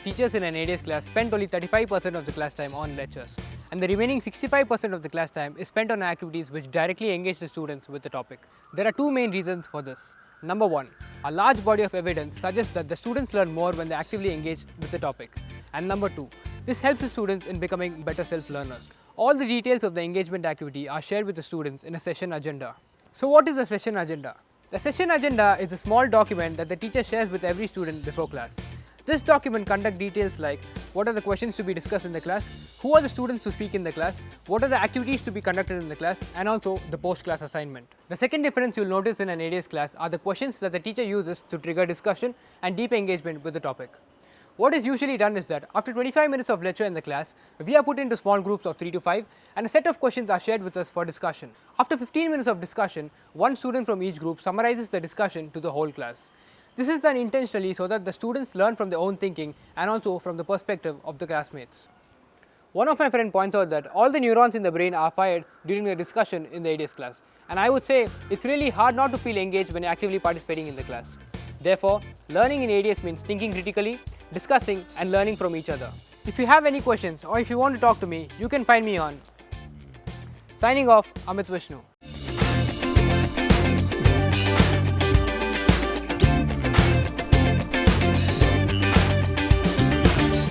teachers in an ADS class spend only 35% of the class time on lectures, and the remaining 65% of the class time is spent on activities which directly engage the students with the topic. There are two main reasons for this. Number one, a large body of evidence suggests that the students learn more when they actively engage with the topic. And number two, this helps the students in becoming better self-learners. All the details of the engagement activity are shared with the students in a session agenda. So what is a session agenda? The session agenda is a small document that the teacher shares with every student before class. This document contains details like what are the questions to be discussed in the class, who are the students to speak in the class, what are the activities to be conducted in the class, and also the post-class assignment. The second difference you'll notice in an ADS class are the questions that the teacher uses to trigger discussion and deep engagement with the topic. What is usually done is that after 25 minutes of lecture in the class, we are put into small groups of 3 to 5 and a set of questions are shared with us for discussion. After 15 minutes of discussion, one student from each group summarizes the discussion to the whole class. This is done intentionally so that the students learn from their own thinking and also from the perspective of the classmates. One of my friends points out that all the neurons in the brain are fired during the discussion in the ADS class, and I would say it's really hard not to feel engaged when you're actively participating in the class. Therefore, learning in ADS means thinking critically, discussing and learning from each other. If you have any questions or if you want to talk to me, you can find me on. Signing off, Amit Vishnu.